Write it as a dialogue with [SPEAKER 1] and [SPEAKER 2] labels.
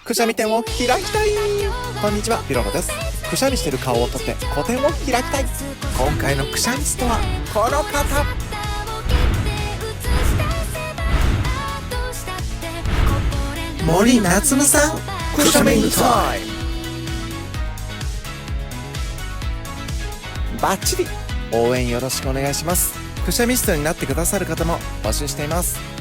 [SPEAKER 1] くしゃみ店を開きたい。こんにちは、ピロロです。くしゃみしてる顔を撮って個展を開きたい。今回のくしゃみストはこの方。森夏美さん、くしゃみタイム。バッチリ応援よろしくお願いします。くしゃみストになってくださる方も募集しています。